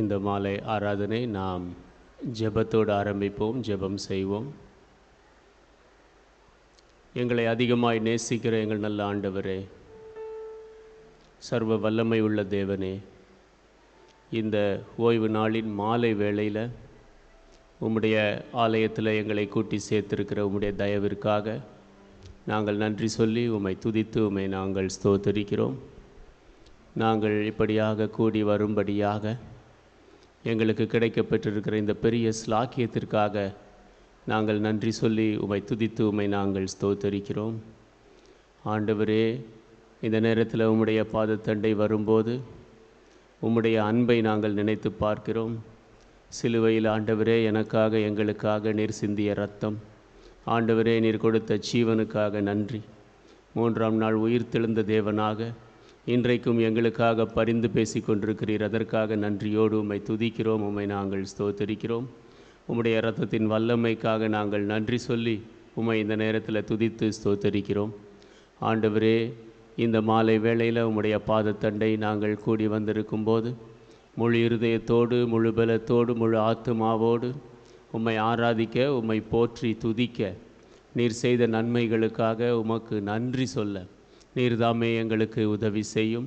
இந்த மாலை ஆராதனை நாம் ஜெபத்தோடு ஆரம்பிப்போம். ஜெபம் செய்வோம். எங்களை அதிகமாய் நேசிக்கிற எங்கள் நல்ல ஆண்டவரே, சர்வ வல்லமை உள்ள தேவனே, இந்த ஓய்வு நாளின் மாலை வேளையில் உம்முடைய ஆலயத்தில் எங்களை கூட்டி சேர்த்திருக்கிற உம்முடைய தயவிற்காக நாங்கள் நன்றி சொல்லி உம்மை துதித்து உம்மை நாங்கள் ஸ்தோத்தரிக்கிறோம். நாங்கள் இப்படியாக கூடி வரும்படியாக எங்களுக்கு கிடைக்கப்பெற்றிருக்கிற இந்த பெரிய ஸ்லாக்கியத்திற்காக நாங்கள் நன்றி சொல்லி உம்மை துதித்து உம்மை நாங்கள் ஸ்தோத்தரிக்கிறோம். ஆண்டவரே, இந்த நேரத்தில் உம்முடைய பாதத்தண்டை வரும்போது உம்முடைய அன்பை நாங்கள் நினைத்து பார்க்கிறோம். சிலுவையில் ஆண்டவரே, எனக்காக எங்களுக்காக நீர் சிந்திய இரத்தம், ஆண்டவரே நீர் கொடுத்த ஜீவனுக்காக நன்றி. 3ஆம் நாள் உயிர்த்தெழுந்த தேவனாக இன்றைக்கும் எங்களுக்காக பரிந்து பேசி கொண்டிருக்கிறீர். அதற்காக நன்றியோடு உம்மை துதிக்கிறோம், உம்மை நாங்கள் ஸ்தோத்தரிக்கிறோம். உம்முடைய இரத்தத்தின் வல்லமைக்காக நாங்கள் நன்றி சொல்லி உம்மை இந்த நேரத்தில் துதித்து ஸ்தோத்தரிக்கிறோம். ஆண்டவரே, இந்த மாலை வேளையில் உம்முடைய பாதத்தண்டை நாங்கள் கூடி வந்திருக்கும் போது முழு இருதயத்தோடு, முழு பலத்தோடு, முழு ஆத்துமாவோடு உம்மை ஆராதிக்க, உம்மை போற்றி துதிக்க, நீர் செய்த நன்மைகளுக்காக உமக்கு நன்றி சொல்ல நீர் தாமே எங்களுக்கு உதவி செய்யும்.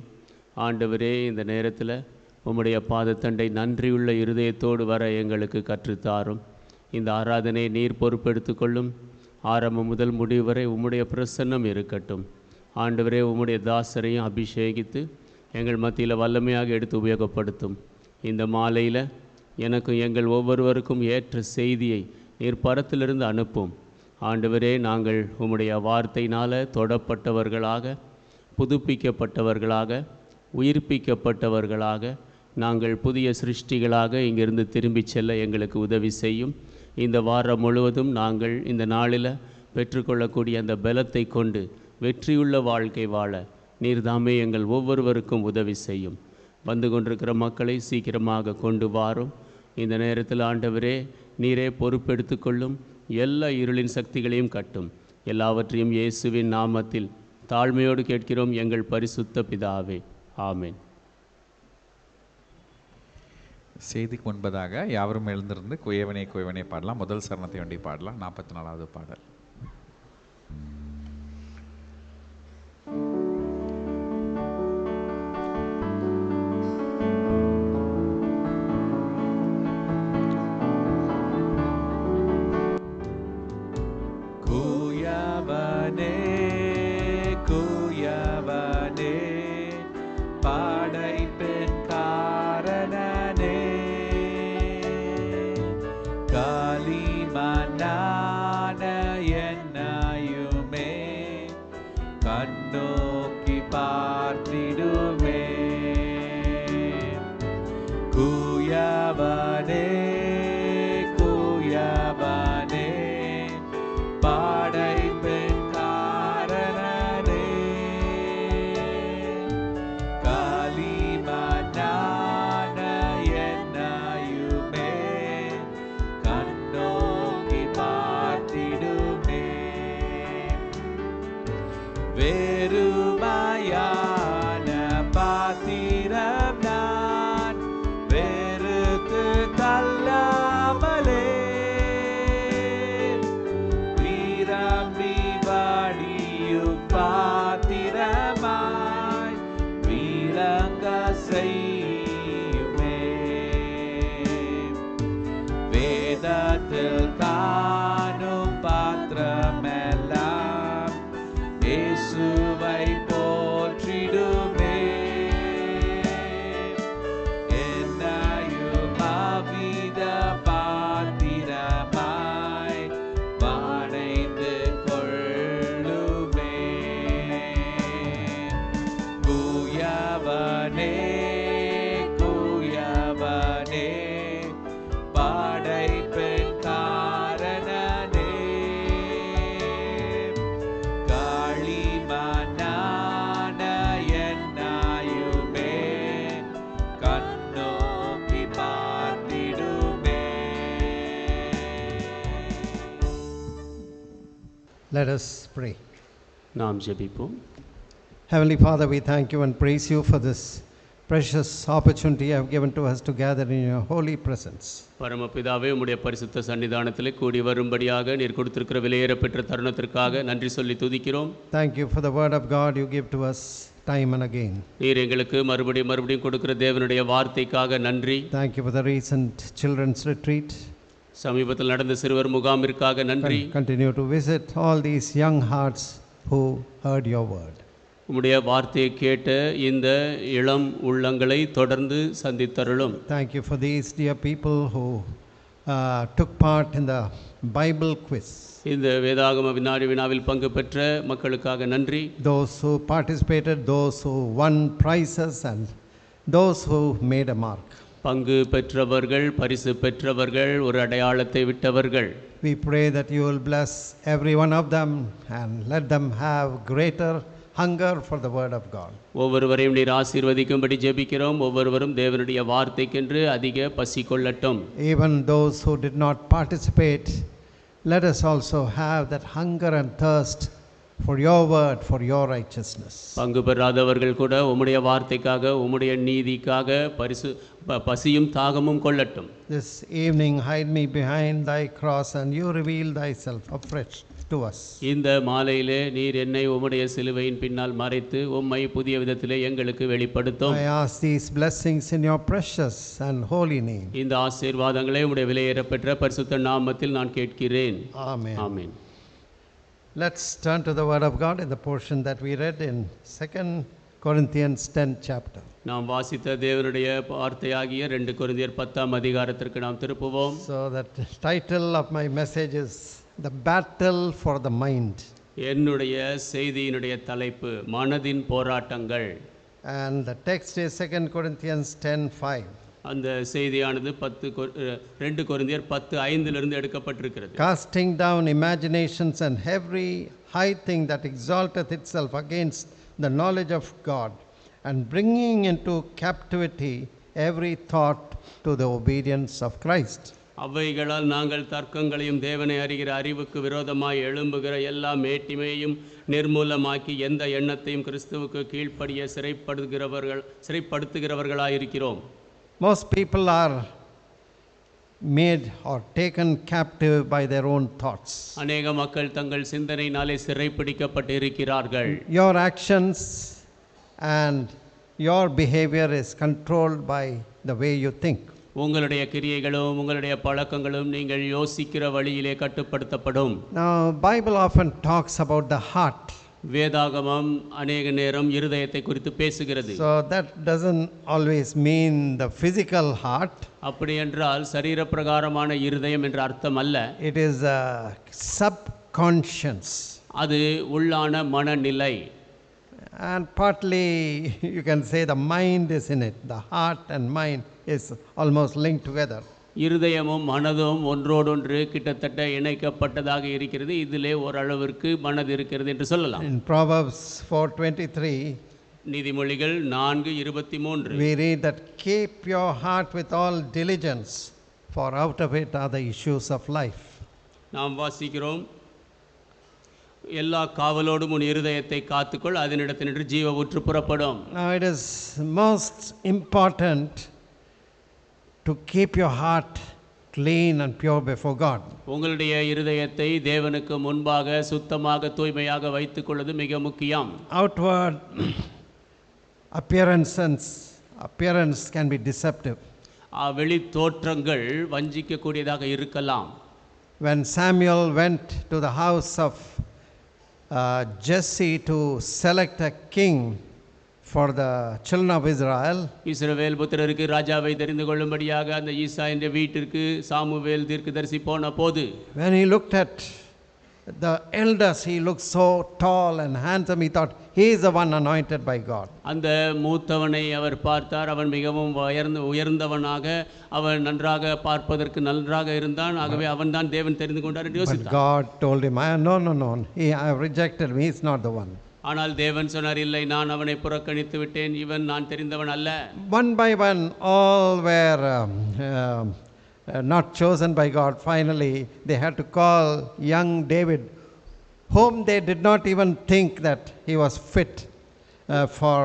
ஆண்டவரே, இந்த நேரத்தில் உம்முடைய பாதத்தண்டை நன்றியுள்ள இருதயத்தோடு வர எங்களுக்கு கற்றுத்தாரும். இந்த ஆராதனை நீர் பொறுப்பெடுத்து கொள்ளும். ஆரம்பம் முதல் முடிவு வரை உம்முடைய பிரசன்னம் இருக்கட்டும். ஆண்டவரே, உம்முடைய தாசரையும் அபிஷேகித்து எங்கள் மத்தியில் வல்லமையாக எடுத்து உபயோகப்படுத்தும். இந்த மாலையில் எனக்கும் எங்கள் ஒவ்வொருவருக்கும் ஏற்ற செய்தியை நீர் பரத்திலிருந்து அனுப்பும். ஆண்டவரே, நாங்கள் உம்முடைய வார்த்தையினால் தொடப்பட்டவர்களாக, புதுப்பிக்கப்பட்டவர்களாக, உயிர்ப்பிக்கப்பட்டவர்களாக, நாங்கள் புதிய சிருஷ்டிகளாக இங்கிருந்து திரும்பி செல்ல எங்களுக்கு உதவி செய்யும். இந்த வாரம் முழுவதும் நாங்கள் இந்த நாளில் பெற்றுக்கொள்ளக்கூடிய அந்த பலத்தை கொண்டு வெற்றியுள்ள வாழ்க்கை வாழ நீர்தாமே எங்கள் ஒவ்வொருவருக்கும் உதவி செய்யும். வந்து கொண்டிருக்கிற மக்களை சீக்கிரமாக கொண்டு வாரும். இந்த நேரத்தில் ஆண்டவரே, நீரே பொறுப்பெடுத்து கொள்ளும். எல்லா இருளின் சக்திகளையும் கட்டும். எல்லாவற்றையும் இயேசுவின் நாமத்தில் தாழ்மையோடு கேட்கிறோம் எங்கள் பரிசுத்த பிதாவே, ஆமென். செய்திக்கு முன்பதாக யாவரும் எழுந்திருந்து குயவனே குயவனே பாடலாம். முதல் சரணத்தை வேண்டி பாடலாம். 44வது பாடல். Let us pray. நாம் ஜெபிப்போம். Heavenly Father, we thank you and praise you for this precious opportunity you have given to us to gather in your holy presence. பரமபிதாவே உம்முடைய பரிசுத்த சன்னிதானத்திலே கூடி வரும்படியாக நீர் கொடுத்திருக்கிற விலையேறப்பெற்ற தருணத்திற்காக நன்றி சொல்லி துதிக்கிறோம். Thank you for the word of God you give to us time and again. நீர் எங்களுக்கு மறுபடியும் கொடுக்கிற தேவனுடைய வார்த்தைக்காக நன்றி. Thank you for the recent children's retreat. சமீபத்தில் நடந்த சிறுவர் முகாமிற்காக நன்றி. Continue to visit all these young hearts who heard your word. உம்முடைய வார்த்தையை கேட்ட இந்த இளம் உள்ளங்களை தொடர்ந்து சந்தித்தருளும். Thank you for these dear people who took part in the Bible quiz. இந்த வேதாகம வினாவில் பங்கு பெற்ற மக்களுக்காக நன்றி. Those who participated, those who won prizes and those who made a mark. பங்கு பெற்றவர்கள், பரிசு பெற்றவர்கள், ஒரு அடையாளத்தை விட்டவர்கள். We pray that you will bless every one of them and let them have greater hunger for the word of God. ஒவ்வொருவரையும் நீர் ஆசீர்வதிக்கும்படி ஜெபிக்கிறோம். ஒவ்வொருவரும் தேவனுடைய வார்த்தைக்கென்று அதிக பசி கொள்ளட்டும். Even those who did not participate, let us also have that hunger and thirst for your word, for your righteousness. பங்கு பெறாதவர்கள் கூட உம்முடைய வார்த்தைக்காக, உம்முடைய நீதிக்காக பசியும் தாகமும் கொள்ளட்டும். This evening hide me behind thy cross and you reveal thyself afresh to us. இந்த மாலையிலே நீர் என்னை உம்முடைய சிலுவையின் பின்னால் மறைத்து உம்மை புதிய விதத்திலே எங்களுக்கு வெளிப்படுத்தும். I ask these blessings in your precious and holy name. இந்த ஆசீர்வாதங்களை உம்முடைய விலையேறப்பெற்ற பரிசுத்த நாமத்தில் நான் கேட்கிறேன். Amen. Amen. Let's turn to the word of God in the portion that we read in 2 Corinthians 10th chapter. நாம் வாசித்த தேவனுடைய வார்த்தையாகிய 2 கொரிந்தியர் 10ஆம் அதிகாரத்திற்கு நாம் திருப்புவோம். So that title of my message is The Battle for the Mind. என்னுடைய செய்தியினுடைய தலைப்பு மனதின் போராட்டங்கள். And the text is 2 Corinthians 10:5. அந்த செய்தியானது 2 கொரிந்தியர் 10:5 எடுக்கப்பட்டிருக்கிறது. Casting down imaginations and every high thing that exalteth itself against the knowledge of God, and bringing into captivity every thought to the obedience of Christ. அவைகளால் நாங்கள் தர்க்கங்களையும் தேவனை அறிகிற அறிவுக்கு விரோதமாய் எழும்புகிற எல்லா மேட்டிமையையும் நிர்மூலமாக்கி எந்த எண்ணத்தையும் கிறிஸ்துவுக்கு கீழ்ப்படிய சிறைப்படுத்துகிறவர்களாயிருக்கிறோம். Most people are made or taken captive by their own thoughts. அநேக மக்கள் தங்கள் சிந்தனையினாலே சிறைப்பிடிக்கப்பட்டு இருக்கிறார்கள். Your actions and your behavior is controlled by the way you think. உங்களுடைய கிரியைகளும் உங்களுடைய பழக்கங்களும் நீங்கள் யோசிக்கிற வழியிலே கட்டுப்படுத்தப்படும். Now Bible often talks about the heart. வேதாகமம் அநேக நேரம் இருதயத்தை குறித்து பேசுகிறது. So that doesn't always mean the physical heart. அப்படி என்றால் சரீர பிரகாரமான இருதயம் என்ற அர்த்தம் அல்ல. It is a subconscious. அது உள்ளான மனநிலை. And partly you can say the mind is in it. The heart and mind is almost linked together. இருதயமும் மனதும் ஒன்றோடொன்று கிட்டத்தட்ட இணைக்கப்பட்டதாக இருக்கிறது. இதிலே ஓரளவிற்கு மனது இருக்கிறது என்று சொல்லலாம். In Proverbs 4:23, நீதிமொழிகள் 4:23 we read that keep your heart with all diligence, for out of it are the issues of life. நாம் வாசிக்கிறோம், எல்லா காவலோடும் உன் இருதயத்தை காத்துக்கொள், அதனிடத்தினின்று ஜீவ ஊற்று புறப்படும். Now it is most important to keep your heart clean and pure before God. உங்களுடைய இருதயத்தை தேவனுக்கு முன்பாக சுத்தமாக தூய்மையாக வைத்துக் கொள்வது மிக முக்கியம். Outward appearance can be deceptive. வெளி தோற்றங்கள் வஞ்சிக்கக்கூடியதாக இருக்கலாம். When Samuel went to the house of Jesse to select a king for the children of Israel, இஸ்ரவேல் புத்திரருக்கு ராஜாவை தெரிந்து கொள்ளும்படியாக அந்த ஈசா என்ற வீட்டிற்கு சாமுவேல் தீர்க்கதரிசி போன போது, when he looked at the elders, he looked so tall and handsome, he thought he is the one anointed by God. அந்த மூத்தவனை அவர் பார்த்தார். அவன் மிகவும் உயர்ந்தவனாக, அவன் நன்றாக பார்ப்பதற்கு நன்றாக இருந்தான். ஆகவே அவன் தான் தேவன் தெரிந்து கொண்டார் என்று But யோசித்தார். God told him, no, I have rejected him, he is not the one. ஆனால் தேவன் சொன்னார், இல்லை, நான் அவனை புறக்கணித்து விட்டேன், இவன் நான் தெரிந்தவன் அல்ல. One by one, all were not chosen by God. Finally, they had to call young David, whom they did not even think that he was fit for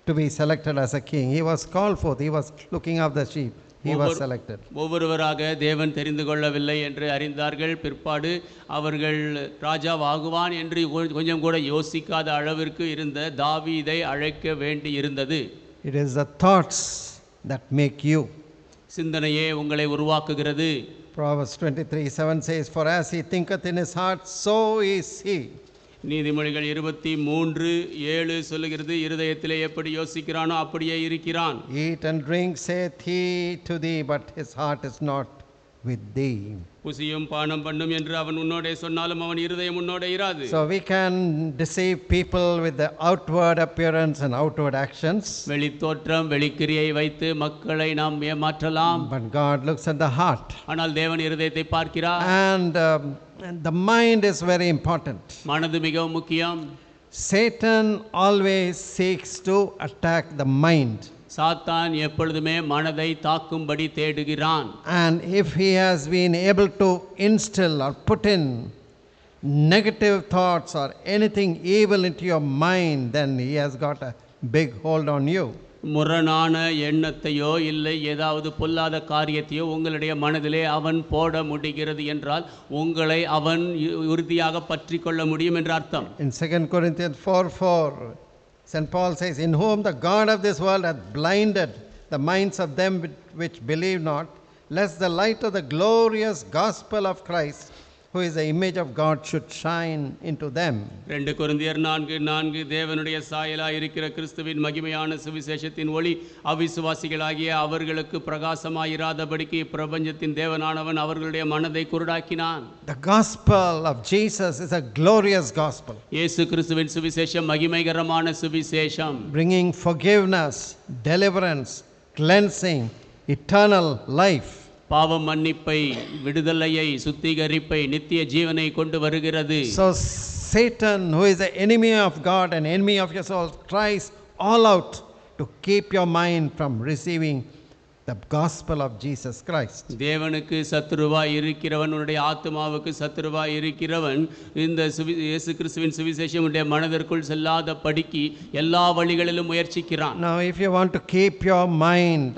to be selected as a king. He was called forth. He was looking after the sheep. He was selected. ஒவ்வொருவராக தேவன் தெரிந்து கொள்ளவில்லை என்று அறிந்தார்கள். பிற்பாடு அவர்கள் ராஜாவாகுவான் என்று கொஞ்சம் கூட யோசிக்காத அளவிற்கு இருந்த தாவீதை அழைக்க வேண்டி இருந்தது. It is the thoughts that make you. சிந்தனையே உங்களை உருவாக்குகிறது. Proverbs 23:7 says, "For as he thinketh in his heart, so is he." நீதிமொழிகள் 23:7 சொல்லுகிறது, இருதயத்திலே எப்படி யோசிக்கிறானோ அப்படியே இருக்கிறான். Eat and drink, saith he to thee, but his heart is not with thee. புசியும் பானம் பண்ணும் என்று அவன் உன்னோடே சொன்னாலும் அவன் இருதயம் உன்னோடே இராது. So we can deceive people with the outward appearance and outward actions. வெளி தோற்றம் வெளிக்கிரியை வைத்து மக்களை நாம் ஏமாற்றலாம். But God looks at the heart. ஆனால் தேவன் இருதயத்தை பார்க்கிறார். And the mind is very important. மனது மிகவும் முக்கியம். Satan always seeks to attack the mind. சாத்தான் எப்பொழுதுமே மனதை தாக்கும்படி தேடுகிறான். And if he has been able to instill or put in negative thoughts or anything evil into your mind, then he has got a big hold on you. முரணான எண்ணத்தையோ இல்லை ஏதாவது பொல்லாத காரியத்தையோ உங்களுடைய மனதிலே அவன் போட முடிகிறது என்றால் உங்களை அவன் உறுதியாக பற்றி கொள்ள முடியும் என்ற அர்த்தம். In 2 Corinthians 4:4, St. Paul says, "In whom the God of this world hath blinded the minds of them which believe not, lest the light of the glorious gospel of Christ, who is the image of God, should shine into them." 2 கொரிந்தியர் 4:4 தேவனுடைய சாயலாய் இருக்கிற கிறிஸ்துவின் மகிமையான சுவிசேஷத்தின் ஒளி அவிசுவாசிகளாகிய அவர்களுக்கு பிரகாசமாயிராதபடிக்கு பிரபஞ்சத்தின் தேவனானவன் அவர்களுடைய மனதை குருடாக்கினான். The gospel of Jesus is a glorious gospel, இயேசு கிறிஸ்துவின் சுவிசேஷம் மகிமைகரமான சுவிசேஷம், bringing forgiveness, deliverance, cleansing, eternal life. பாவ மன்னிப்பை, விடுதலையை, சுத்திகரிப்பை, நித்திய ஜீவனை கொண்டு வருகிறது. So Satan, who is the enemy of God and enemy of your soul, tries all out to keep your mind from receiving the gospel of Jesus Christ. தேவனுக்கு சத்துருவாய் இருக்கிறவன், உன்னுடைய ஆத்மாவுக்கு சத்துருவாய் இருக்கிறவன் இந்த இயேசு கிறிஸ்துவின் சுவிசேஷம் உன்னுடைய மனதிற்குள் செல்லாத படிக்கு எல்லா வழிகளிலும் முயற்சிக்கிறான். Now if you want to keep your mind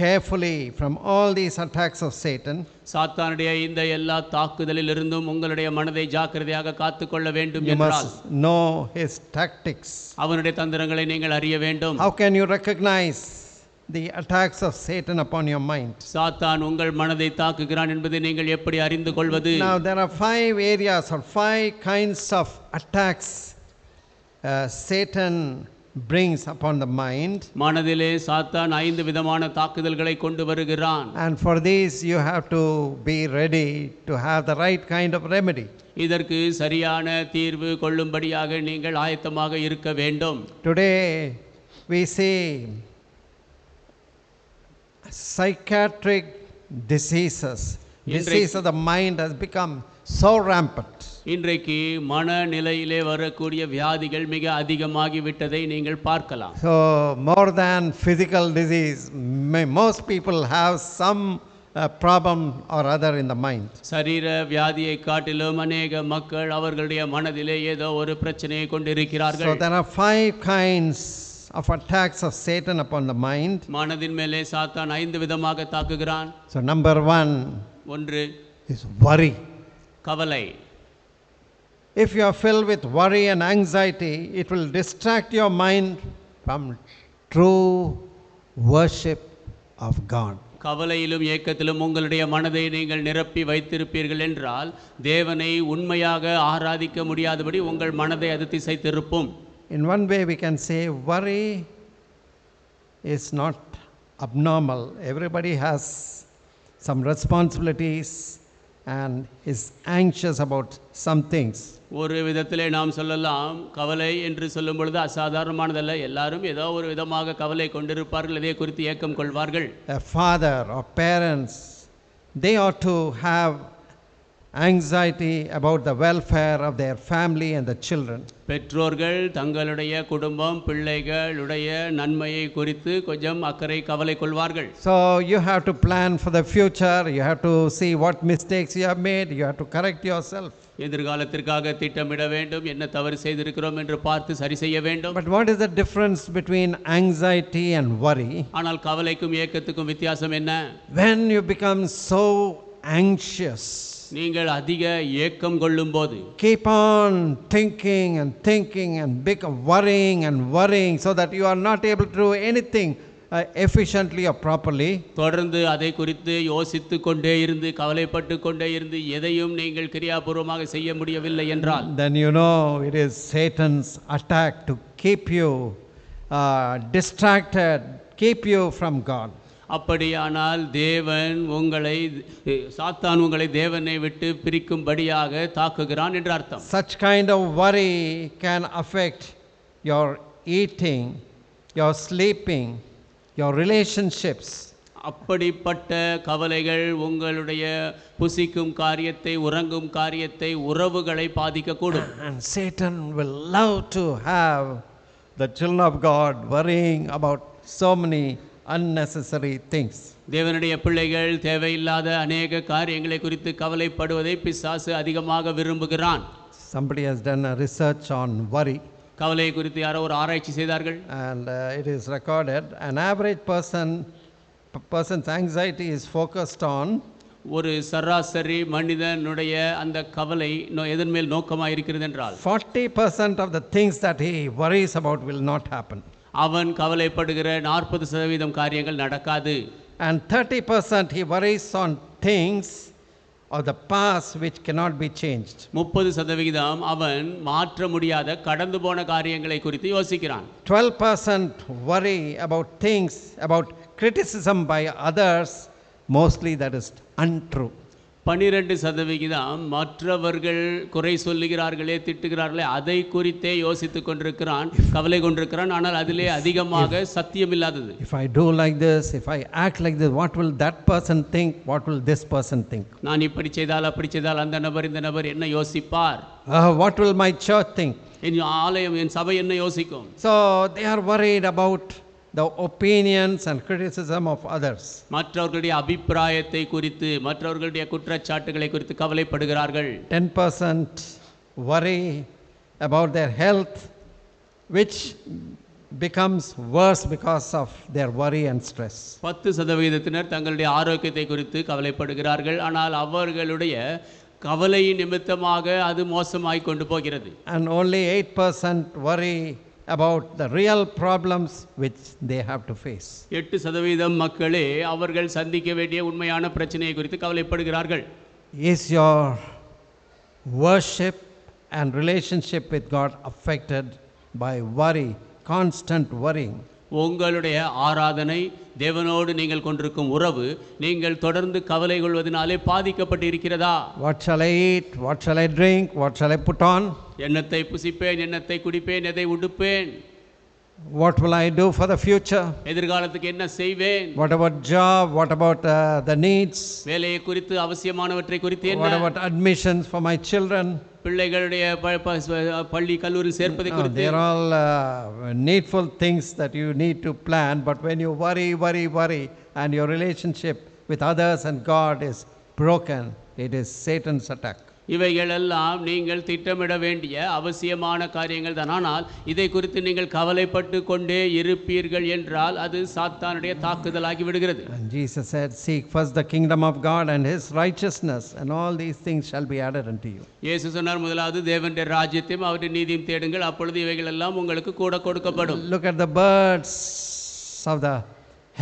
carefully from all these attacks of Satan, சாத்தானுடைய இந்த எல்லா தாக்குதலில் இருந்தும் உங்களுடைய மனதை ஜாக்கிரதையாக காத்துக்கொள்ள வேண்டும் you என்றால் must know his tactics. அவனுடைய தந்திரங்களை நீங்கள் அறிய வேண்டும். How can you recognize the attacks of Satan upon your mind? சாத்தான் உங்கள் மனதை தாக்குகிறான் என்பதை நீங்கள் எப்படி அறிந்து கொள்வது? Now there are 5 areas or 5 kinds of attacks Satan brings upon the mind. மனதிலே சாத்தான் 5 விதமான தாக்குதல்களை கொண்டு வருகிறான். And for these you have to be ready to have the right kind of remedy. இதற்கு சரியான தீர்வு கொள்ளும்படியாக நீங்கள் ஆயத்தமாக இருக்க வேண்டும். Today we see psychiatric diseases. Disease of the mind has become so rampant. இன்றைக்கு மனநிலையிலே வரக்கூடிய வியாதிகள் மிக அதிகமாகி விட்டதை நீங்கள் பார்க்கலாம். So more than physical disease, most people have some problem or other in the mind. சரீர வியாதியை காட்டிலும் அநேக மக்கள் அவர்களுடைய மனதிலே ஏதோ ஒரு பிரச்சனையை கொண்டிருக்கிறார்கள். So there are 5 kinds of attacks of Satan upon the mind. மனதின் மேலே சாத்தான் 5 விதமாக தாக்குகிறான். So number 1 is worry. கவலை. If you are filled with worry and anxiety, it will distract your mind from true worship of God. கவலையிலும் ஏக்கத்திலும் உங்களுடைய மனதை நீங்கள் நிரப்பி வைத்திருப்பீர்கள் என்றால் தேவனை உண்மையாக ஆராதிக்க முடியாதபடி உங்கள் மனதை அது திசை திருப்பும். In one way we can say worry is not abnormal. Everybody has some responsibilities and is anxious about some things. ஒரு விதத்திலே நாம் சொல்லலாம், கவலை என்று சொல்லும் பொழுது அசாதாரணமானதல்ல. எல்லாரும் ஏதோ ஒரு விதமாக கவலை கொண்டிருப்பார்கள், இதே குறித்து ஏக்கம் கொள்வார்கள். A father or parents, they ought to have anxiety about the welfare of their family and the children. பெற்றோர்கள் தங்களுடைய குடும்பம் பிள்ளைகளுடைய நன்மையை குறித்து கொஞ்சம் அக்கறை கவலை கொள்வார்கள். So you have to plan for the future, you have to see what mistakes you have made, you have to correct yourself. எதிர்காலத்திற்காக திட்டமிட வேண்டும், என்ன தவறு செய்திருக்கிறோம் என்று பார்த்து சரி செய்ய வேண்டும். But what is the difference between anxiety and worry? ஆனால் கவலைக்கும் ஏக்கத்துக்கும் வித்தியாசம் என்ன? When you become so anxious, நீங்கள் அதிக ஏக்கம் கொள்ளும்போது, keep on thinking and thinking and become worrying and worrying so that you are not able to do anything efficiently or properly. தொடர்ந்து அதை குறித்து யோசித்து கொண்டே இருந்து கவலைப்பட்டு கொண்டே இருந்து எதையும் நீங்கள் கிரியாபூர்வமாக செய்ய முடியவில்லை என்றால், then you know it is Satan's attack to keep you distracted, keep you from God. அப்படியானால் சாத்தான் உங்களை தேவனை விட்டு பிரிக்கும்படியாக தாக்குகிறான் என்று அர்த்தம். Such kind of worry can affect your eating, your sleeping, your relationships. அப்படிப்பட்ட கவலைகள் உங்களுடைய புசிக்கும் காரியத்தை, உறங்கும் காரியத்தை, உறவுகளை பாதிக்கக்கூடும். And Satan will love to have the children of God worrying about so many unnecessary things. தேவனுடைய பிள்ளைகள் தேவையில்லாத அநேக காரியங்களை குறித்து கவலைப்படுவதை பிசாசு அதிகமாக விரும்புகிறான். Somebody has done a research on worry. கவலை குறித்து யாரோ ஒரு ஆராய்ச்சி செய்தார்கள். And it is recorded an average person's anxiety is focused on ஒரு சராசரி மனிதனுடைய அந்த கவலை எதன் மேல் நோக்கமாக இருக்கிறது என்றால் 40% of the things that he worries about will not happen. அவன் கவலைப்படுகிற 40% காரியங்கள் நடக்காது. And 30% he worries on things of the past which cannot be changed. 30% அவன் மாற்ற முடியாத கடந்து போன காரியங்களை குறித்து யோசிக்கிறான். 12% worry about things, about criticism by others, mostly that is untrue. 12% மற்றவர்கள் குறை சொல்லுகிறார்களே, திட்டுகிறார்களே, அதை குறித்தே யோசித்துக் கொண்டிருக்கிறான், கவலை கொண்டிருக்கிறான். ஆனால் அதிலே அதிகமாக சத்தியமில்லாதது. If I do like this, if I act like this, what will that person think? What will this person think? நான் இப்படி செய்தால் அப்படி செய்தால் அந்த நபர் இந்த நபர் என்ன யோசிப்பார்? What will my church think? என் ஆலயம், என் சபை என்ன யோசிக்கும்? So they are worried about the opinions and criticism of others. மற்றவர்களுடைய அபிப்பிராயத்தை குறித்து, மற்றவர்களுடைய குற்றச்சாட்டுகளை குறித்து கவலைப்படுகிறார்கள். 10% worry about their health, which becomes worse because of their worry and stress. 10% தங்களுடைய ஆரோக்கியத்தை குறித்து கவலைப்படுகிறார்கள். ஆனால் அவர்களுடைய கவலை நிமித்தமாக அது மோசமாய் கொண்டு போகிறது. And only 8% worry about the real problems which they have to face. 8% மக்களே அவர்கள் சந்திக்க வேண்டிய உண்மையான பிரச்சனையை குறித்து கவலைப்படுகிறார்கள். Is your worship and relationship with God affected by worry, constant worrying? உங்களுடைய ஆராதனை, தேவனோடு நீங்கள் கொண்டிருக்கும் உறவு, நீங்கள் தொடர்ந்து கவலை கொள்வதனாலே பாதிக்கப்பட்டு இருக்கிறதா? What shall I eat? What shall I drink? What shall I put on? என்னத்தை புசிப்பேன், என்னத்தை குடிப்பேன், எதை உடுப்பேன்? What will I do for the future? எதிர்காலத்துக்கு என்ன செய்வேன்? What about job? What about the needs? வேலையை குறித்து, அவசியமானவற்றை குறித்து என்ன? What about admissions for my children? பிள்ளைகளுடைய பள்ளி கல்லூரி சேர்ப்பதை No, குறித்து. they are all needful things that you need to plan, but when you worry and your relationship with others and God is broken, it is Satan's attack. இவைகளெல்லாம் நீங்கள் திட்டமிட வேண்டிய அவசியமான காரியங்கள் தான். ஆனால் இதை குறித்து நீங்கள் கவலைப்பட்டு கொண்டே இருப்பீர்கள் என்றால் அது சாத்தானுடைய தாக்குதலாகி விடுகிறது. And Jesus said, seek first the kingdom of God and his righteousness, and all these things shall be added unto you. இயேசு சொன்னார், முதலாவது தேவனுடைய ராஜ்யத்தையும் அவருடைய நீதியையும் தேடுங்கள், அப்பொழுது இவைகள் எல்லாம் உங்களுக்கு கூட கொடுக்கப்படும். Look at the birds of the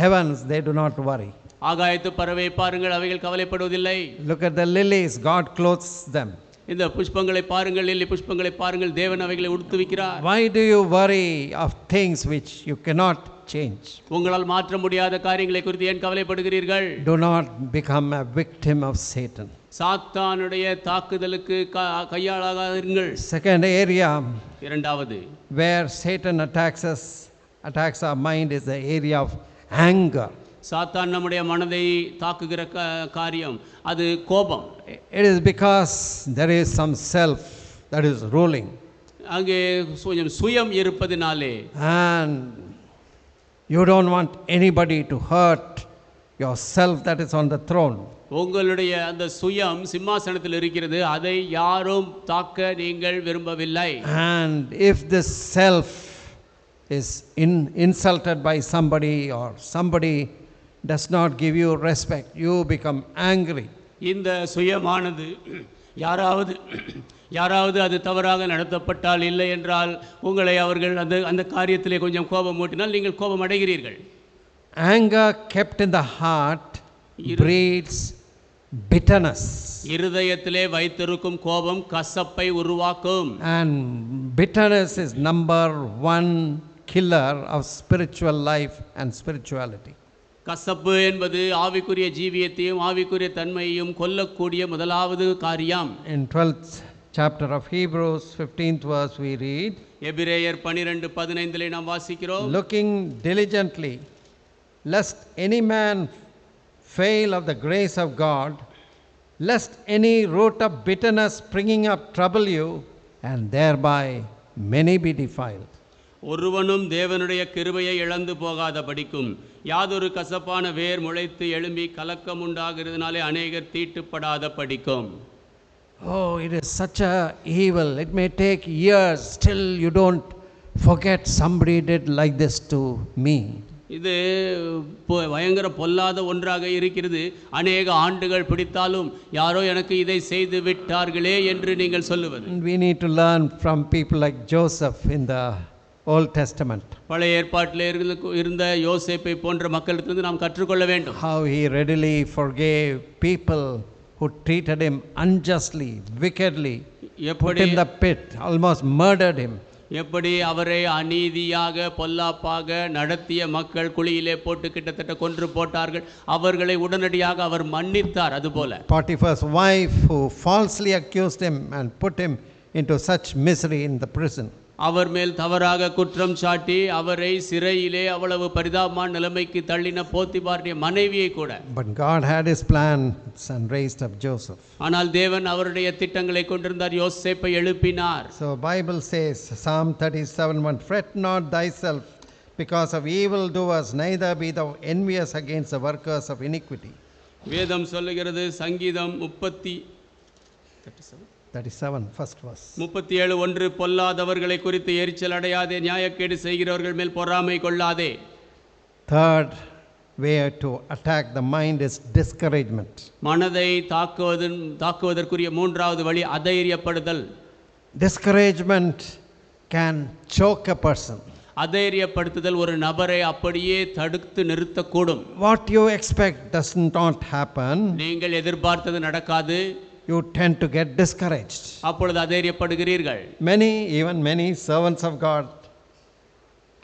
heavens, they do not worry. ஆகாயத்து பறவை பாருங்கள், அவைகள் கவலைப்படுவதில்லை. Look at the lilies, God clothes them. இந்த புஷ்பங்களை பாருங்கள், லில்லி புஷ்பங்களை பாருங்கள், தேவன் அவைகளை உடுத்துவிக்கிறார். Why do you worry of things which you cannot change? உங்களால் மாற்ற முடியாத காரியங்களை குறித்து ஏன் கவலைப்படுகிறீர்கள்? Do not become a victim of Satan. சாத்தானுடைய தாக்குதலுக்கு கையாளாகாதீர்கள். Second area இரண்டாவது, where Satan attacks our mind is the area of anger. சாத்தான் நம்முடைய மனதை தாக்குகிற காரியம் அது கோபம். It is because there is some self that is ruling. அங்கே கொஞ்சம் சுயம் இருப்பதினாலே, And you don't want anybody to hurt yourself that is on the throne. உங்களுடைய அந்த சுயம் சிம்மாசனத்தில் இருக்கிறது, அதை யாரும் தாக்க நீங்கள் விரும்பவில்லை. And if this self is insulted by somebody or somebody does not give you respect, you become angry. இந்த சுயமானது யாராவது அது தவறாக நடத்தப்பட்டால், இல்லை என்றால் உங்களை அவர்கள் அந்த காரியத்திலே கொஞ்சம் கோபம் மூட்டினால் நீங்கள் கோபம் அடைகிறீர்கள். Anger kept in the heart breeds bitterness. இருதயத்திலே வைத்திருக்கும் கோபம் கசப்பை உருவாக்கும். And bitterness is number one killer of spiritual life and spirituality. கசப்பு என்பது ஆவிக்குரிய ஜீவியத்தையும் ஆவிக்குரிய தன்மையையும் கொல்லக்கூடிய முதலாவது காரியம். In 12th chapter of Hebrews 15th verse we read, எபிரேயர் 12:15 நாம் வாசிக்கிறோம், looking diligently lest any man fail of the grace of God, lest any root of bitterness springing up trouble you, and thereby many be defiled. ஒருவனும் தேவனுடைய கிருபையை இழந்து போகாத படிக்கும் யாதொரு கசப்பான வேர் முளைத்து எழும்பி கலக்கம் உண்டாகிறதுனாலே அநேகர் தீட்டுப்படாத படிக்கும். Oh, it is such a evil. It may take years, still you don't forget somebody did like this to me. இது பயங்கர பொல்லாத ஒன்றாக இருக்கிறது. அநேக ஆண்டுகள் பிடித்தாலும் யாரோ எனக்கு இதை செய்து விட்டார்களே என்று நீங்கள் சொல்லுவது. We need to learn from people like Joseph in the Old Testament. பழைய ஏற்பாட்டில் இருந்த யோசேப்பை போன்ற மக்களிடத்திலிருந்து நாம் கற்றுக்கொள்ள வேண்டும். How he readily forgave people who treated him unjustly, wickedly, put in the pit, almost murdered him. எப்படி அவரை அநீதியாக பொல்லாப்பாக நடத்திய மக்கள் குழியிலே போட்டு கிட்டத்தட்ட கொன்று போட்டார்கள், அவர்களை உடனடியாக அவர் மன்னித்தார். அதுபோல Potiphar's wife who falsely accused him and put him into such misery in the prison. அவர் மேல் தவறாக குற்றம் சாட்டி அவரை சிறையிலே அவ்வளவு பரிதாபமான நிலைமைக்கு தள்ளின போத்திபாருடைய மனைவியை கூட. But God had his plans and raised up Joseph. ஆனால் தேவன் அவருடைய திட்டங்களை கொண்டிருந்தார், யோசேப்பை எழுப்பினார். So Bible says, Psalm 37:1, fret not thyself because of evil doers, neither be thou envious against the workers of iniquity. வேதம் சொல்லுகிறது, சங்கீதம் 37 first verse. 37:1, பொல்லாதவர்களை குறித்து எரிச்சல் அடையாதே, நியாயக்கேடு செய்கிறவர்கள் மேல் பொறாமை கொள்ளாதே. Third way to attack the mind is discouragement. மனதை தாக்குவதற்குரிய மூன்றாவது வழி அதைரியப்படுதல். Discouragement can choke a person. அதைரியப்படுத்துதல் ஒரு நபரை அப்படியே தடுத்து நிறுத்தக்கூடும். What you expect does not happen. நீங்கள் எதிர்பார்த்தது நடக்காது. You tend to get discouraged. அப்பொழுது அதைரியப்படுகிறீர்கள். Even many servants of God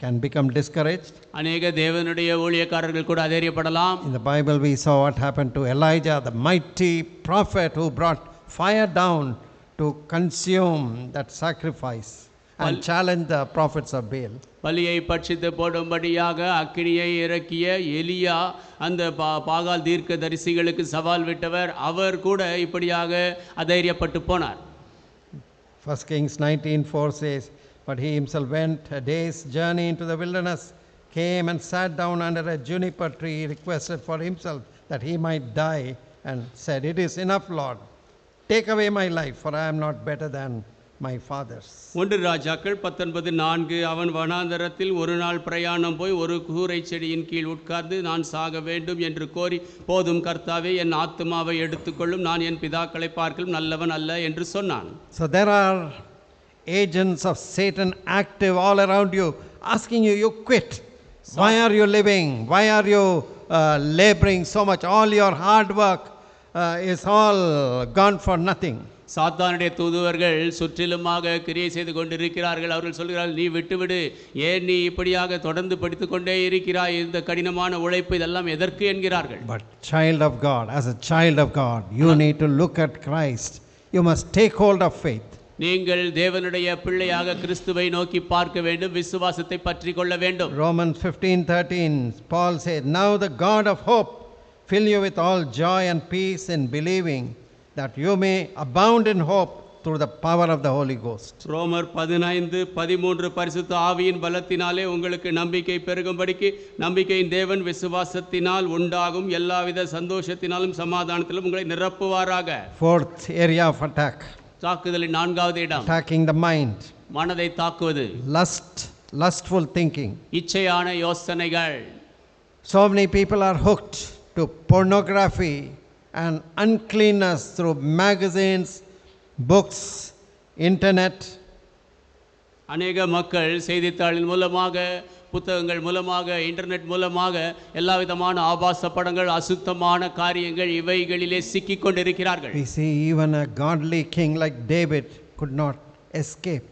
can become discouraged. அநேக தேவனுடைய ஊழியக்காரர்கள் கூட அதைரியப்படலாம். In the Bible we saw what happened to Elijah, the mighty prophet who brought fire down to consume that sacrifice and challenge the prophets of Baal. பலியை பட்சித்து போடும்படியாக அக்கினியை இறக்கிய எலியா அந்த பாகால் தீர்க்க தரிசிகளுக்கு சவால் விட்டவர், அவர் கூட இப்படியாக அதைரியப்பட்டு போனார். 1 Kings 19:4 says, but he himself went a day's journey into the wilderness, came and sat down under a juniper tree, requested for himself that he might die, and said, it is enough, Lord, take away my life, for I am not better than my fathers. 1 ராஜாக்கள் 19:4, அவன் வனாந்தரத்தில் ஒரு நாள் பிரயாணம் போய் ஒரு கூரை செடியின் கீழ் உட்கார்ந்து நான் சாக வேண்டும் என்று கோரி, போதும் கர்த்தாவே, என் ஆத்துமாவை எடுத்துக்கொள்ளும், நான் என் பிதாக்களை பார்க்கலும் நல்லவன் அல்ல என்று சொன்னான். So there are agents of Satan active all around you, asking you, you quit. Why are you living? Why are you laboring so much? All your hard work is all gone for nothing. சாத்தானுடைய தூதுவர்கள் சுற்றிலுமாக கிரியை செய்து கொண்டிருக்கிறார்கள். அவர்கள் சொல்கிறார்கள், நீ விட்டுவிடு, ஏன் நீ இப்படியாக தொடர்ந்து படித்துக் கொண்டே இருக்கிறாய், இந்த கடினமான உழைப்பு இதெல்லாம் எதற்கு என்கிறார்கள். But child of God, as a child of God, you need to look at Christ. You must take hold of faith. நீங்கள் தேவனுடைய பிள்ளையாக கிறிஸ்துவை நோக்கி பார்க்க வேண்டும், விசுவாசத்தை பற்றி கொள்ள வேண்டும். Romans 15:13, Paul said, "Now the God of hope fill you with all joy and peace in believing, that you may abound in hope through the power of the Holy Ghost." ரோமர் 15:13 பரிசுத்த ஆவியின் பலத்தினாலே உங்களுக்கு நம்பிக்கை பெருகும்படிக்கு நம்பிக்கையின் தேவன் விசுவாசத்தினால் உண்டாகும் எல்லாவித சந்தோஷத்தினாலும் சமாதானத்திலும் உங்களை நிரப்புவாராக. Fourth area of attack, தாக்குதலின் நான்காவது இடம், attacking the mind. மனதை தாக்குவது, Lustful thinking. இச்சையான யோசனைகள். So many people are hooked to pornography and uncleanness through magazines, books, internet. அநேக மக்கள் செய்தித்தாளின் மூலமாக, புத்தகங்கள் மூலமாக, இன்டர்நெட் மூலமாக எல்லா விதமான ஆபாச படங்கள், அசுத்தமான காரியங்கள் இவைகளிலே சிக்கிக் கொண்டிருக்கிறார்கள். We see even a godly king like David could not escape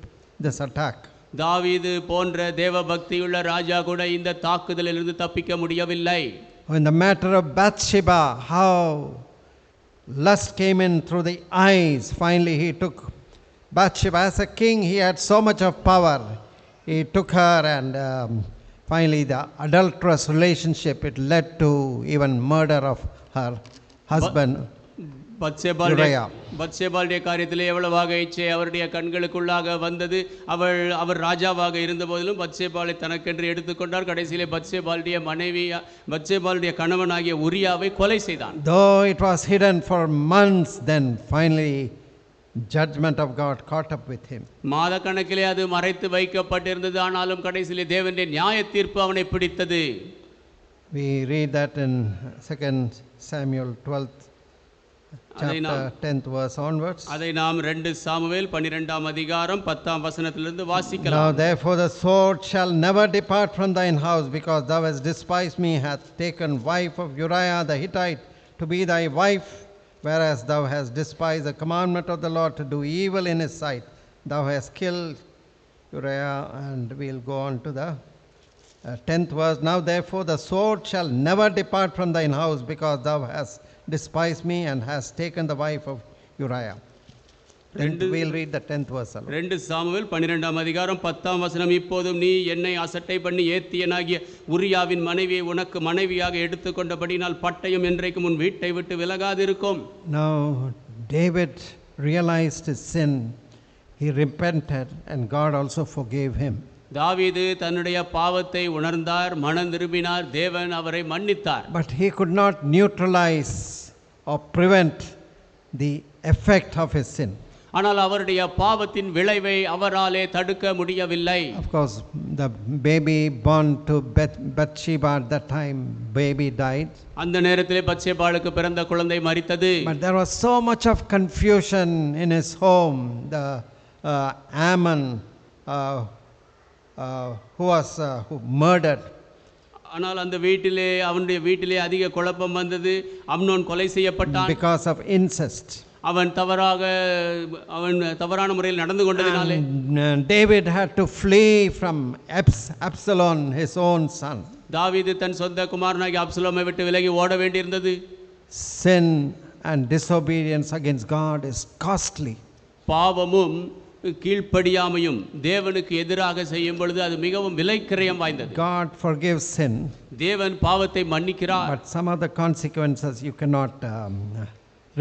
this attack. தாவீது போன்ற தேவ பக்தியுள்ள ராஜா கூட இந்த தாக்குதலிலிருந்து தப்பிக்க முடியவில்லை. In the matter of Bathsheba, how lust came in through the eyes. Finally he took Bathsheba. As a king he had so much of power. He took her, and finally the adulterous relationship, it led to even murder of her husband Uriah. பத்சேபாளுடைய காரியத்திலே எவ்வளவாக இச்சை அவருடைய கண்களுக்குள்ளாக வந்தது. அவர் ராஜாவாக இருந்த போதிலும் பத்சேபாளை தனக்கென்று எடுத்துக்கொண்டார். கடைசியிலே பத்சேபாளுடைய கணவனாகிய உரியாவை கொலை செய்தான். Though it was hidden for months, then finally judgment of God caught up with him. மாத கணக்கிலே அது மறைத்து வைக்கப்பட்டிருந்தது. ஆனாலும் கடைசியிலே தேவனுடைய நியாய தீர்ப்பு அவனை பிடித்தது. We read that in 2 Samuel 12th chapter 10th verse onwards. அதை நாம் 2 சாமுவேல் 12ஆம் அதிகாரம் 10ஆம் வசனத்திலிருந்து வாசிக்கலாம். Now therefore the sword shall never depart from thine house, because thou hast despised me, hath taken wife of Uriah the Hittite to be thy wife, whereas thou hast despised the commandment of the Lord to do evil in his sight. Thou hast killed Uriah. And we'll go on to the 10th verse. Now therefore the sword shall never depart from thine house, because thou hast despised me and hast taken the wife of Uriah. We'll read the 10th verse alone. 2 Samuel 12ஆம் அதிகாரம் 10ஆம் வசனம். இப்போதும் நீ என்னை அசட்டை பண்ணி ஏத்தியனாகிய உரியாவின் மனைவியை உனக்கு மனைவியாக எடுத்துக்கொண்டபடினால் பட்டயம் என்றைக்கும் உன் வீட்டை விட்டு விலகாதிருக்கும். Now David realized his sin. He repented, and God also forgave him. தாவீது தன்னுடைய பாவத்தை உணர்ந்தார், மனம் திரும்பினார், தேவன் அவரை மன்னித்தார். But he could not neutralize or prevent the effect of his sin. ஆனால் அவருடைய பாவத்தின் விளைவை அவராலே தடுக்க முடியவில்லை. Of course, the baby born to Bathsheba at that time, baby died. அந்த நேரத்திலே பத்சேபாளுக்கு பிறந்த குழந்தை மரித்தது. But there was so much of confusion in his home. The Ammon who murdered. ஆனால் அந்த அவனுடைய வீட்டிலே அதிக குழப்பம் வந்தது. அம்னோன் கொலை செய்யப்பட்டான். Because of incest. அவன் தவறான முறையில் நடந்து கொண்டதினாலே. David had to flee from Absalom, his own son. தாவீது தன் சொந்த குமாரனாகிய அப்சலோமை விட்டு விலகி ஓட வேண்டியிருந்தது. Sin and disobedience against God is costly. பாவமும் கீழ்ப்படியாமையும் தேவனுக்கு எதிராக செய்யும் பொழுது அது மிகவும் விலைக்கிரயம் வாய்ந்தது. God forgives sin. தேவன் பாவத்தை மன்னிக்கிறார். But some of the consequences you cannot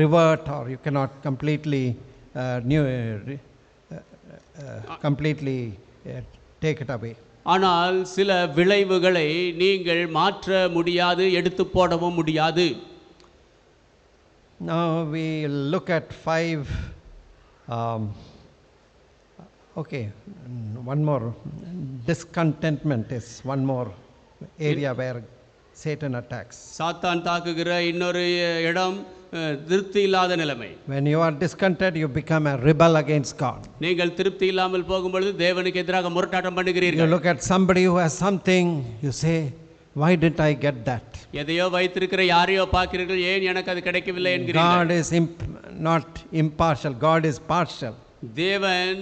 revert, or you cannot completely take it away. ஆனால் சில விளைவுகளை நீங்கள் மாற்ற முடியாது, எடுத்து போடவும் முடியாது. Now we look at 5 okay, one more. Discontentment is one more area where Satan attacks. சாத்தான் தாக்குகிற இன்னொரு இடம் திருப்தி இல்லாத நிலைமை. When you are discontent, you become a rebel against God. நீங்கள் திருப்தி இல்லாமல் போகும்பொழுது தேவனுக்கு எதிராக முரட்டாட்டம் பண்ணுகிறீர்கள். You look at somebody who has something, you say, why didn't I get that? எதையோ வைத்திருக்கிற யாரையோ பார்க்கிறீர்கள், ஏன் எனக்கு அது கிடைக்கவில்லை என்கிறீர்கள். God is not impartial, God is partial. தேவன்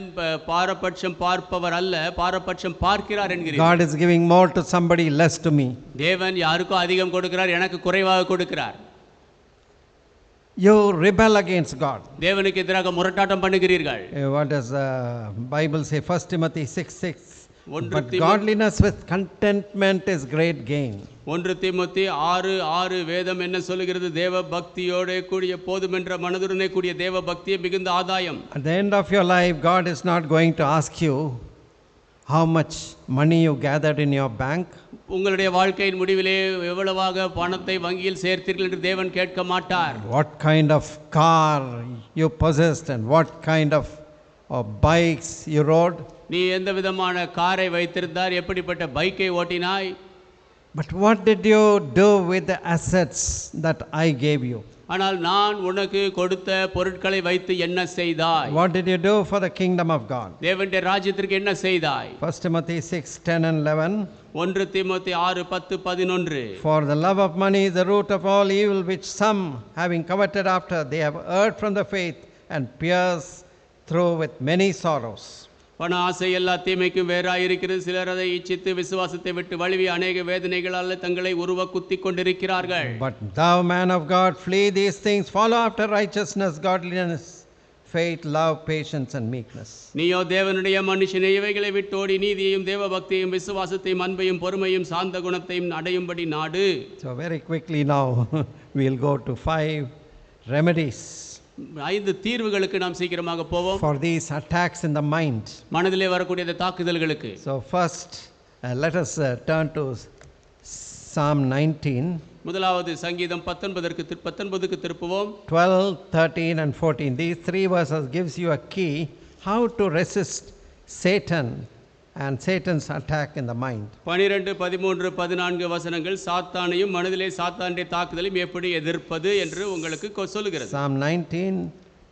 பாரபட்சம் பார்ப்பவர் அல்ல, பாரபட்சம் பார்க்கிறார் என்கிறீர்கள். God is giving more to somebody, less to me. தேவன் யாருக்கோ அதிகம் கொடுக்கிறார், எனக்கு குறைவாக கொடுக்கிறார். You rebel against God. தேவனுக்கு எதிராக முரட்டாட்டம் பண்ணுகிறீர்கள். What does the Bible say? 1 Timothy 6:6. ஒன்று But godliness with contentment is great gain. 1 தீமோத்தேயு 6:6 வேதம் என்ன சொல்லுகிறது? தேவ பக்தியோட கூடிய போதுமென்ற மனதுடனே கூடிய தேவ பக்தியே மிகுந்த ஆதாயம். At the end of your life, God is not going to ask you how much money you gathered in your bank. உங்களுடைய வாழ்க்கையின் முடிவிலே எவ்வளவாக பணத்தை வங்கியில் சேர்த்தீர்கள் என்று தேவன் கேட்க மாட்டார். What kind of car you possessed and what kind of bikes you rode. நீ எந்த விதமான காரை வைத்திருந்தார், எப்படிப்பட்ட பைக்கை ஓட்டினாய். But what did you do with the assets that I gave you? ஆனால் நான் உனக்கு கொடுத்த பொருட்களை வைத்து என்ன செய்தாய்? What did you do for the kingdom of God? தேவனுடைய ராஜ்யத்திற்கு என்ன செய்தாய்? 1 Timothy 6:10 and 11. 1 தீமோத்தேயு 6:10-11. For the love of money is the root of all evil, which some, having coveted after, they have erred from the faith and pierced through with many sorrows. பண ஆசை எல்லா தீமைக்கும் வேறாயிருக்கிறது. சிலர் அதை இச்சித்து விசுவாசத்தை விட்டு வழுவி அநேக வேதனைகளால் தங்களை உருவ குத்திக் கொண்டிருக்கிறார்கள். But thou, man of God, flee these things, follow after righteousness, godliness, faith, love, patience and meekness. நீயோ தேவனுடைய மனுஷனே, இவைகளை விட்டோடி நீதியையும் தேவ பக்தியையும் விசுவாசத்தையும் அன்பையும் பொறுமையும் சாந்த குணத்தையும் அடையும்படி நாடு. So very quickly now we'll go to 5 remedies 5 தீர்வுகளுக்கு நாம் சீக்கிரமாக போவோம். for these attacks in the mind. மனதிலே வரக்கூடிய இந்த தாக்குதல்களுக்கு. So first let us turn to Psalm 19. முதலாவது சங்கீதம் 19க்கு திருப்புவோம். 12, 13 and 14. These 3 verses gives you a key how to resist Satan and Satan's attack in the mind. 12, 13, 14 வசனங்கள் சாத்தானையும் மனதிலே சாத்தானுடைய தாக்குதலையும் எப்படி எதிர்ப்பது என்று உங்களுக்கு சொல்லுகிறது. Psalm 19,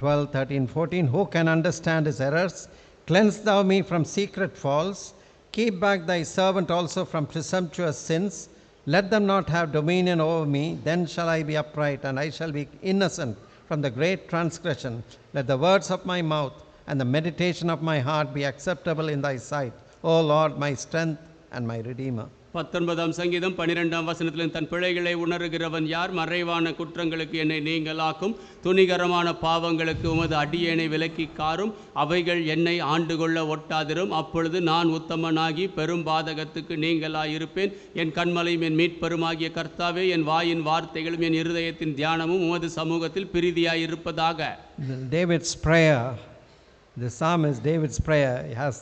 12, 13, 14. Who can understand his errors? Cleanse thou me from secret faults. Keep back thy servant also from presumptuous sins. Let them not have dominion over me. Then shall I be upright, and I shall be innocent from the great transgression. Let the words of my mouth and the meditation of my heart be acceptable in thy sight, O Lord, my strength and my redeemer. 19ஆம் சங்கீதம் 12ஆம் வசனத்தில் தன் பிழைகளை உணர்கிறவன் யார்? மறைவான குற்றங்களுக்கு என்னை நீங்களாக்கும், துணிகரமான பாவங்களுக்கு உமது அடியேனை விலக்கி காரும், அவைகள் என்னை ஆண்டுகொள்ள ஒட்டாதிரும். அப்பொழுது நான் உத்தமனாகி பெரும் பாதகத்துக்கு நீங்களாயிருப்பேன். என் கண்மலையும் என் மீட்பெருமாகிய கர்த்தாவே, என் வாயின் வார்த்தைகளும் என் இருதயத்தின் தியானமும் உமது சமூகத்தில் பிரீதியாயிருப்பதாக. David's prayer, the psalmist David's prayer has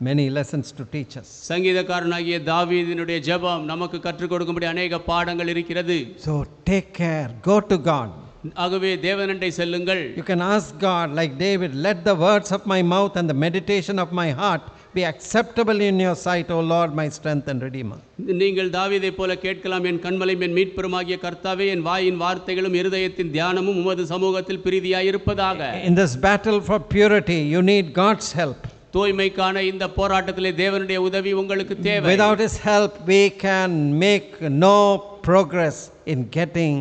many lessons to teach us. சங்கீதக்காரனாகிய தாவீதினுடைய ஜெபம் நமக்கு கற்றுக் கொடுக்கும்படி அநேக பாடங்கள் இருக்கிறது. So take care, go to God. ஆகவே தேவனண்டை செல்லுங்கள். You can ask God like David, let the words of my mouth and the meditation of my heart be acceptable in your sight, O Lord, my strength and redeemer. நீங்கள் தாவீதைப் போல கேட்கலாம், என் கண்மலையும் என் மீட்பெருமாகிய கர்த்தாவே, என் வாயின் வார்த்தைகளும் இருதயத்தின் தியானமும் உமது சமூகத்தில் பிரீதியாயிருப்பதாக. In this battle for purity, you need God's help. தூய்மைக்கான இந்த போராட்டத்திலே தேவனுடைய உதவி உங்களுக்கு தேவை. Without his help, we can make no progress in getting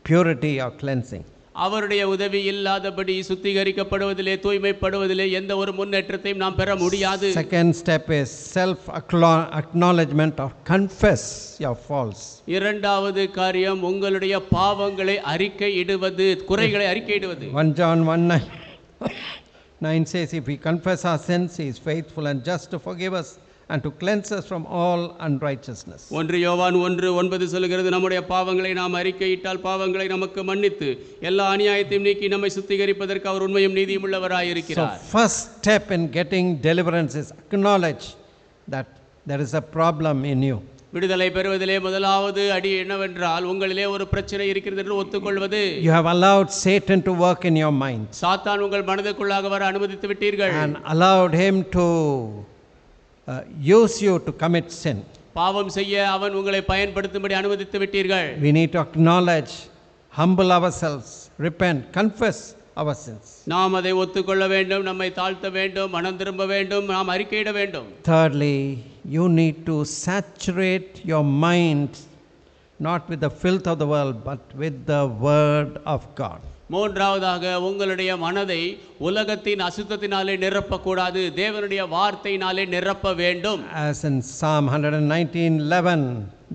purity or cleansing. அவருடைய உதவி இல்லாதபடி சுத்திகரிக்கப்படுவதிலே, தூய்மைப்படுவதிலே எந்த ஒரு முன்னேற்றத்தையும் நாம் பெற முடியாது. Second step is self acknowledgement or confess your faults. இரண்டாவது காரியம் உங்களுடைய பாவங்களை அறிக்கையிடுவது, குறைகளை அறிக்கையிடுவது. 1 John 1:9 says, if we confess our sins, he is faithful and just to forgive us and to cleanse us from all unrighteousness. 1 யோவான் 1:9 சொல்கிறது, நம்முடைய பாவங்களை நாம் அறிக்கையிட்டால் பாவங்களை நமக்கு மன்னித்து எல்லா அநியாயத்தையும் நீக்கி நம்மை சுத்திகரிப்பதற்கு அவர் உண்மையும் நீதியும் உள்ளவராய் இருக்கிறார். So first step in getting deliverance is acknowledge that there is a problem in you. விடுதலை பெறுவதிலே முதலாவது அடி என்னவென்றால் உங்களிலே ஒரு பிரச்சனை இருக்கிறது என்று ஒத்துக்கொள்வது. You have allowed Satan to work in your mind. சாத்தான் உங்கள் மனதுக்குள்ளாக வர அனுமதித்து விட்டீர்கள். And allowed him to use you to commit sin. பாவம் செய்ய அவன் உங்களை பயன்படுத்தும்படி அனுமதித்து விட்டீர்கள். We need to acknowledge, humble ourselves, repent, confess our sins. நாம் அதை ஒத்துக்கொள்ள வேண்டும், நம்மை தாழ்த்த வேண்டும், மனம் திரும்ப வேண்டும், நாம் அறிக்கையிட வேண்டும். Thirdly, you need to saturate your mind not with the filth of the world but with the word of God. மூன்றாவதாக உங்களுடைய மனதை உலகத்தின் அசுத்தத்தினாலே நிரப்பக்கூடாது, தேவனுடைய வார்த்தையினாலே நிரப்ப வேண்டும். As in Psalm 119:11,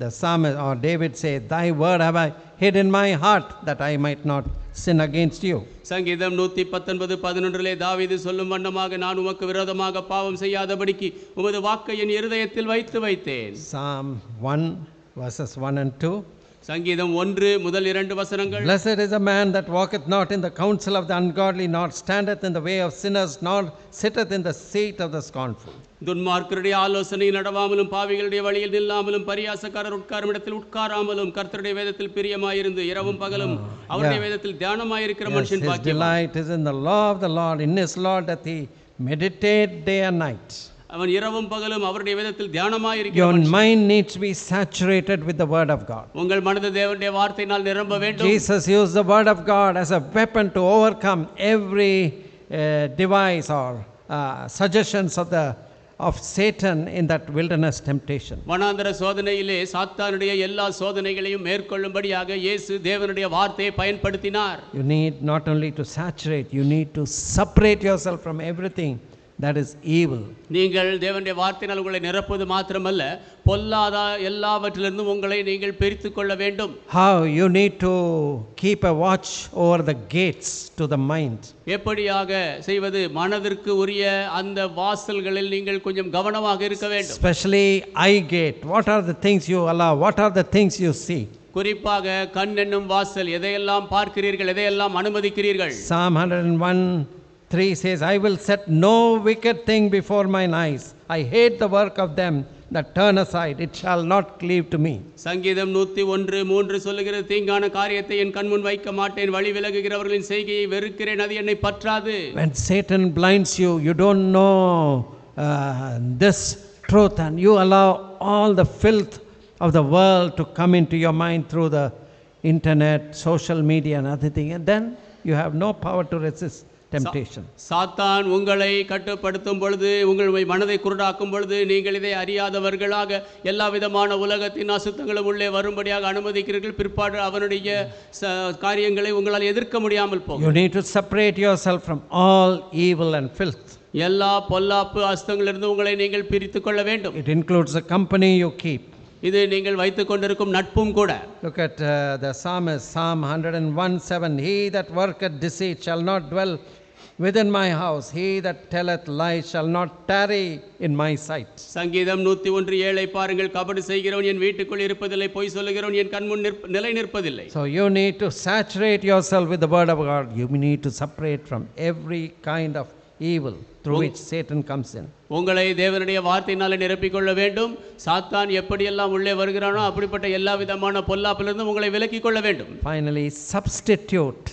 the psalmist or David said, thy word have I hid in my heart that I might not sin against you. சங்கீதம் 119:11 தாவீது சொல்லும் வண்ணமாக, நான் உமக்கு விரோதமாக பாவம் செய்யாதபடிக்கு உமது வாக்கை என் இருதயத்தில் வைத்தேன். Psalm 1 verses 1 and 2. சங்கீதம் 1-2 வசனங்கள். Blessed is a man that walketh not in the counsel of the ungodly, nor standeth in the way of sinners, nor sitteth in the seat of the scornful. துன்மார்க்கருடைய ஆலோசனையில் நடவாமலும், பாவிகளுடைய வழியில் நில்லாமலும், பரியாசக்காரர் உட்காரும் இடத்தில் உட்காராமலும், கர்த்தருடைய வேதத்தில் பிரியமாயிருந்து இரவும் பகலும் அவருடைய வேதத்தில் தியானமாயிருக்கிற மனுஷன் His பாக்கியவான். delight is in the law of the Lord, in his law doth he meditate day and night. அவன் இரவும் பகலும் அவருடைய வேதத்தில் தியானமாயிருக்கிற Your மனுஷன். mind needs to be saturated with the word of God. உங்கள் மனது தேவனுடைய வார்த்தையினால் நிரம்ப வேண்டும். Jesus used the word of God as a weapon to overcome every device or suggestions of Satan in that wilderness temptation. வனாந்தர சோதனையிலே சாத்தானுடைய எல்லா சோதனைகளையும் மேற்கொள்ளும்படியாக இயேசு தேவனுடைய வார்த்தையை பயன்படுத்தினார். You need not only to saturate, you need to separate yourself from everything that is evil. நீங்கள் தேவனுடைய வார்த்தையினால் உங்களை நிரப்புவது மாத்திரமல்ல, பொல்லாத எல்லாவற்றிலிருந்தும் உங்களை நீங்கள் பிரித்துக் கொள்ள வேண்டும். How you need to keep a watch over the gates to the mind. எப்படியாக செய்வது? மனதிற்கு உரிய அந்த வாசல்களில் நீங்கள் கொஞ்சம் கவனமாக இருக்க வேண்டும். Especially eye gate. What are the things you allow? What are the things you see? குறிப்பாக கண் என்னும் வாசல். எதையெல்லாம் பார்க்கிறீர்கள், எதையெல்லாம் அனுமதிக்கிறீர்கள்? Psalm 101:3 says, I will set no wicked thing before mine eyes. I hate the work of them that turn aside. It shall not cleave to me. சங்கீதம் 101:3 சொல்லுகிறது, தீங்கான காரியத்தை என் கண்முன் வைக்க மாட்டேன், வழி விலகுகிறவர்களின் செய்கையை வெறுக்கிறேன், அது என்னை பற்றாது. When Satan blinds you, you don't know this truth, and you allow all the filth of the world to come into your mind through the internet, social media and other thing, and then you have no power to resist temptation. சாத்தான் உங்களை கட்டுப்படுத்தும் பொழுது, உங்கள் மனதை குருடாக்கும் பொழுது, நீங்கள் இதை அறியாதவர்களாக எல்லா விதமான உலகத்தின் அசுத்தங்களும் உள்ளே வரும்படியாக அனுமதிக்கிறீர்கள். பிற்பாடு அவனுடைய காரியங்களை உங்களால் எதிர்க்க முடியாமல் போகும். You need to separate yourself from all evil and filth. எல்லா பொல்லாப்பு அசுத்தங்களிலிருந்து உங்களை நீங்கள் பிரித்துக் கொள்ள வேண்டும். It includes the company you keep. இது நீங்கள் வைத்துக் கொண்டிருக்கும் நட்பும் கூட. Look at the psalmist, Psalm 101:7. He that worketh deceit shall not dwell within my house. He that telleth lies shall not tarry in my sight. சங்கீதம் 101:7 பாருங்கள். கபடு செய்கிறவன் என் வீட்டுக்குள் இருப்பதில்லை, பொய் சொல்லுகிறவன் என் கண்முன் நிலை நிற்பதில்லை. So you need to saturate yourself with the word of God. You need to separate from every kind of evil through which Satan comes in. உங்களை தேவனுடைய வார்த்தையினால நிரப்பிக் கொள்ள வேண்டும். சாத்தான் எப்படியெல்லாம் உள்ளே வருகிறானோ அப்படிப்பட்ட எல்லா விதமான பொல்லாப்பிலிருந்து உங்களை விலக்கிக் கொள்ள வேண்டும். Finally, substitute.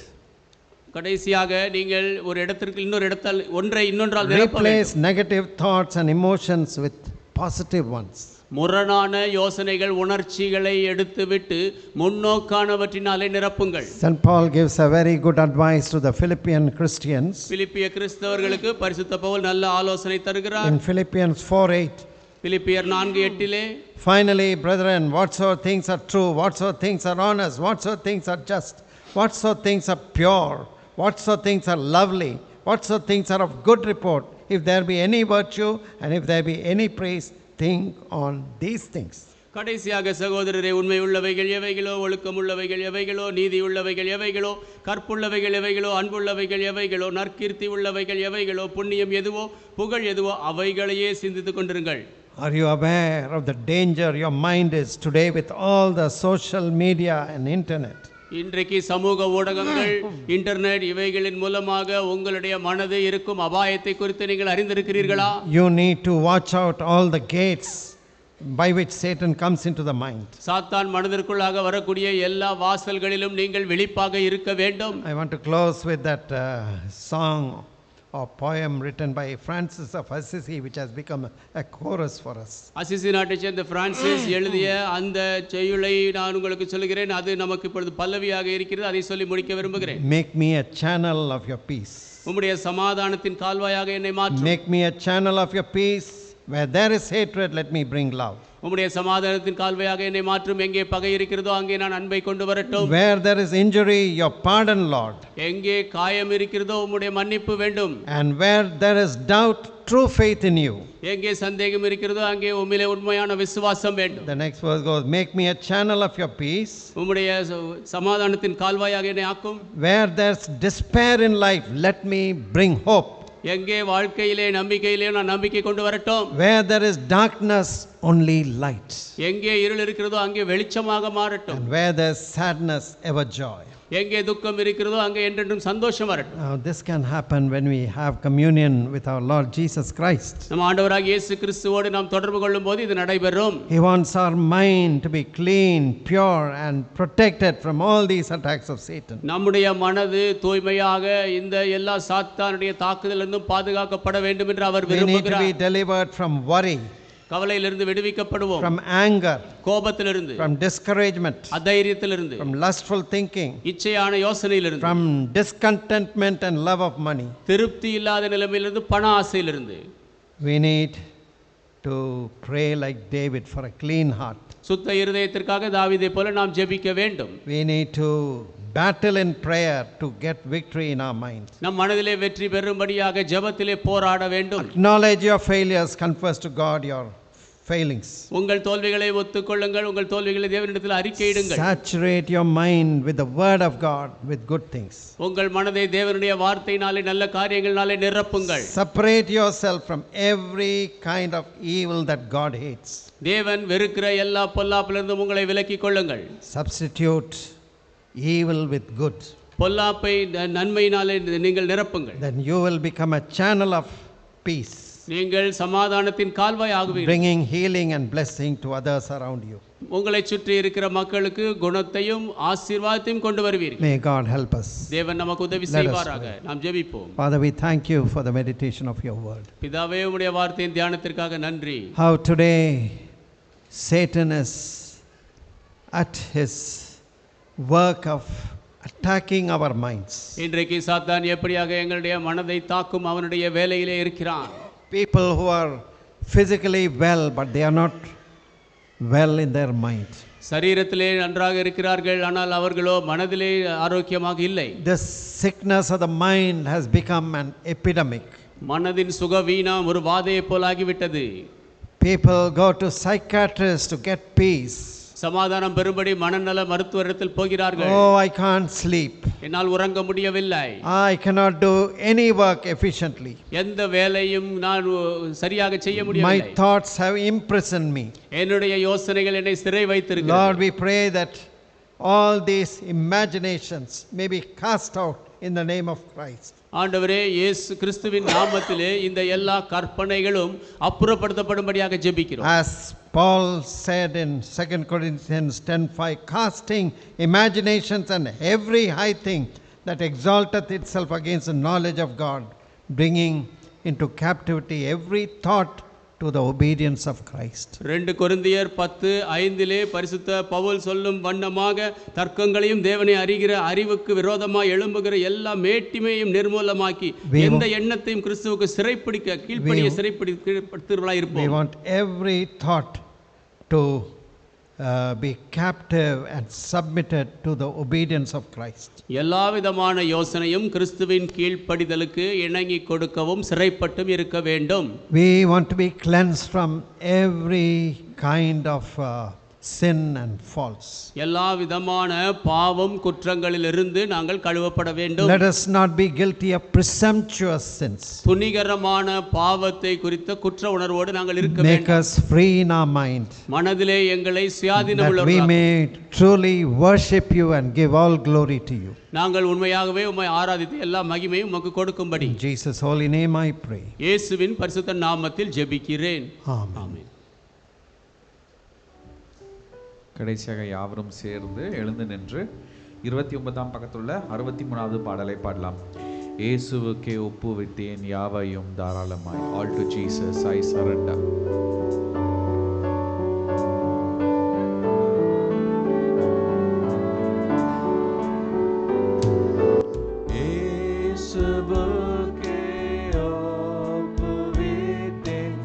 கடைசியாக நீங்கள் ஒரு இடத்திற்கு இன்னொரு இடத்தால் ஒன்றை இன்னொன்றால் நிரப்ப வேண்டும். Replace negative thoughts and emotions with positive ones. முரணான யோசனைகள், உணர்ச்சிகளை எடுத்துவிட்டு முன்னோக்கானவற்றினாலே நிரப்புங்கள். St. Paul gives a very good advice to the Philippian Christians. பிலிப்பிய கிறிஸ்தவர்களுக்கு பரிசுத்த பவுல் நல்ல ஆலோசனை தருகிறார். In Philippians 4:8. பிலிப்பியர் 4:8 Finally, brethren, whatsoever things are true, whatsoever things are honest, whatsoever things are just, whatsoever things are pure, whatsoever things are lovely, whatsoever things are of good report, if there be any virtue and if there be any praise, think on these things. கடைசியாக சகோதரரே, உண்மையுள்ளவைகள் எவைகளோ, ஒழுக்கமுள்ளவைகள் எவைகளோ, நீதியுள்ளவைகள் எவைகளோ, கற்புள்ளவைகள் எவைகளோ, அன்புள்ளவைகள் எவைகளோ, நற்கீர்த்தி உள்ளவைகள் எவைகளோ, புண்ணியம் எதுவோ, புகழ் எதுவோ, அவைகளையே சிந்தித்துக் கொண்டிருங்கள். Are you aware of the danger your mind is today with all the social media and internet? இன்றைக்கு சமூக ஊடகங்கள், இன்டர்நெட் இவைகளின் மூலமாக உங்களுடைய மனது இருக்கும் அபாயத்தை குறித்து நீங்கள் அறிந்திருக்கிறீர்களா? You need to watch out all the gates by which Satan comes into the mind. சாத்தான் மனதிற்குள்ளாக வரக்கூடிய எல்லா வாசல்களிலும் நீங்கள் விழிப்பாக இருக்க வேண்டும். I want to close with that song or poem written by Francis of Assisi, which has become a chorus for us. Assisi நாட்டைச் சேர்ந்த Francis எழுதிய அந்த செய்யுளை நான் உங்களுக்கு சொல்கிறேன். அது நமக்கு இப்பொழுது பல்லவியாக இருக்கிறது. அதை சொல்லி முடிக்க விரும்புகிறேன். Make me a channel of your peace. உம்முடைய சமாதானத்தின் கால்வாயாக என்னை மாற்றும். Make me a channel of your peace. Where there is hatred, let me bring love. உம்முடைய சமாதானத்தின் கால்வாயாக என்னை மாற்றும். எங்கே பகை இருக்கிறதோ அங்கே நான் அன்பை கொண்டு வரட்டும். Where there is injury, your pardon, Lord. எங்கே காயம் இருக்கிறதோ உம்முடைய மன்னிப்பு வேண்டும். And where there is doubt, true faith in you. எங்கே சந்தேகம் இருக்கிறதோ அங்கே உம்மிலே உண்மையான விசுவாசம் வேண்டும். The next verse goes, make me a channel of your peace. உம்முடைய சமாதானத்தின் கால்வாயாக என்னை ஆக்கும். Where there's despair in life, let me bring hope. எங்கே வாழ்க்கையிலே நம்பிக்கையிலே நான் நம்பிக்கை கொண்டு வரட்டும். Where there is darkness, only light. எங்கே இருள் இருக்கிறதோ அங்கே வெளிச்சமாக மாறட்டும். And where there's sadness, ever joy. எங்கே துக்கம் இருக்கிறதோ அங்கே என்றென்றும் சந்தோஷம் வரட்டும். Now this can happen when we have communion with our Lord Jesus Christ. நம்ம ஆண்டவராகிய இயேசு கிறிஸ்துவோடு நாம் தொடர்பு கொள்ளும்போது இது நடைபெறும். He wants our mind to be clean, pure and protected from all these attacks of Satan. நம்முடைய மனது தூய்மையாக இந்த எல்லா சாத்தானுடைய தாக்குதலிலிருந்தும் பாதுகாக்கப்பட வேண்டும் என்று அவர் We need to விரும்புகிறார். be delivered from worry, கவலையிலிருந்து விடுவிக்கப்படுவோம். from anger, கோபத்திலிருந்து, from discouragement, அதைரியத்திலிருந்து, from lustful thinking, இச்சையான யோசனையிலிருந்து, from discontentment and love of money. திருப்தி இல்லாத நிலைமையிலிருந்து, பண ஆசையிலிருந்து. We need to pray like David for a clean heart. சுத்த இருதயத்திற்காக தாவீதை போல நாம் ஜெபிக்க வேண்டும். We need to battle in prayer to get victory in our mind. நம் மனதிலே வெற்றி பெறும்படியாக ஜெபத்திலே போராட வேண்டும். Acknowledge your failures, confess to God your failings. உங்கள் தோல்விகளை ஒத்துக்கொள்ளுங்கள். உங்கள் தோல்விகளை தேவனிடத்தில் அறிக்கையிடுங்கள். Saturate your mind with the word of God, with good things. உங்கள் மனதை தேவனுடைய வார்த்தையினாலே நல்ல காரியங்களினாலே நிரப்புங்கள். Separate yourself from every kind of evil that God hates. தேவன் வெறுக்கிற எல்லா பொல்லாப்பிலிருந்தும் உங்களை விலக்கிக் கொள்ளுங்கள். Substitute evil with good. பொல்லாப்பை நன்மையினாலே நீங்கள் நிரப்புங்கள். Then you will become a channel of peace, நீங்கள் சமாதானத்தின் கால்வாய் ஆகுவீர்கள். bringing healing and blessing to others around you. உங்களை சுற்றி இருக்கிற மக்களுக்கு குணத்தையும் ஆசீர்வாதத்தையும் கொண்டு வருவீர்கள். May God help us. தேவன் நமக்கு உதவி Let us செய்வாராக. நாம் ஜெபிப்போம். Father, we thank you for the meditation of your word. பிதாவே, உம்முடைய வார்த்தையின் தியானத்திற்காக நன்றி. How today Satan is at his work of attacking our minds. இன்றைக்கு சாத்தான் எப்படியாக எங்களுடைய மனதை தாக்கும் அவனுடைய வேலையிலே இருக்கிறான். People who are physically well but they are not well in their mind. சரீரத்திலே நன்றாக இருக்கிறார்கள், ஆனால் அவர்களோ மனதிலே ஆரோக்கியமாக இல்லை. This sickness of the mind has become an epidemic. மனதின் சுகவீனம் ஒரு வாதையை போலாகிவிட்டது. People go to psychiatrists to get peace. சமாதானம் பெறும்படி மனநல மருத்துவரிடத்தில் போகிறார்கள். Oh, I can't sleep. என்னால் உறங்க முடியவில்லை. I cannot do any work efficiently. எந்த வேலையும் நான் சரியாக செய்ய முடியவில்லை. My thoughts have imprisoned me. என்னுடைய யோசனைகள் என்னை சிறை வைத்திருக்கிறது. Lord, we pray that all these imaginations may be cast out in the name of Christ. ஆண்டவரே, இயேசு கிறிஸ்துவின் நாமத்திலே இந்த எல்லா கற்பனைகளும் அப்புறப்படுத்தப்படும்படியாக ஜெபிக்கிறோம். As Paul said in 2 Corinthians 10:5, casting imaginations and every high thing that exalteth itself against the knowledge of God, bringing into captivity every thought to the obedience of Christ. 2 கொரிந்தியர் 10:5 பரிசுத்த பவுல் சொல்லும் வண்ணமாக தர்க்கங்களையும் தேவனை அறிகிற அறிவுக்கு விரோதமாய் எழும்புகிற எல்லா மேட்டிமையும் நிர்மூலமாக்கி எந்த எண்ணத்தையும் கிறிஸ்துவுக்கு சிறைப்பிடிக்க கீழ்ப்படிய சிறைப்பிடிக்கிறவர்களாய் இருப்போம். We want every thought to be captive and submitted to the obedience of Christ. எல்லா விதமான யோசனையும் கிறிஸ்துவின் கீழ்ப்படிதலுக்கு இணங்கி கொடுக்கவும் சிறைப்பட்டும் இருக்க வேண்டும். We want to be cleansed from every kind of sin and faults. எல்லா விதமான பாவம் குற்றங்களிலிருந்து நாங்கள் கழுவப்பட வேண்டும். Let us not be guilty of presumptuous sins. துணிகரமான பாவத்தை குறித்த குற்ற உணர்வோடு நாங்கள் இருக்க வேண்டும். Make us free in our mind, மனதிலே எங்களை சுயாதீனம் that we உள்ளவர்களாக may truly worship you and give all glory to you. நாங்கள் உண்மையாகவே உம்மை ஆராதித்து எல்லா மகிமையும் உமக்கு கொடுக்கும்படி In Jesus' holy name I pray. இயேசுவின் பரிசுத்த நாமத்தில் ஜெபிக்கிறேன். Amen. ஆமென். கடைசியாக யாவரும் சேர்ந்து எழுந்து நின்று 29ஆம் பக்கத்துள்ள 63வது பாடலை பாடலாம். இயேசுவுக்கே ஒப்புவித்தேன் யாவையும் தாராளமாய். All to Jesus I surrender. இயேசுவுக்கே ஒப்புவித்தேன்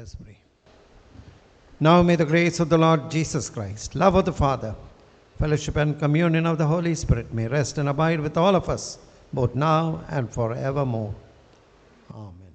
us pray. Now may the grace of the Lord Jesus Christ, love of the Father, fellowship and communion of the Holy Spirit may rest and abide with all of us, both now and forevermore. Amen.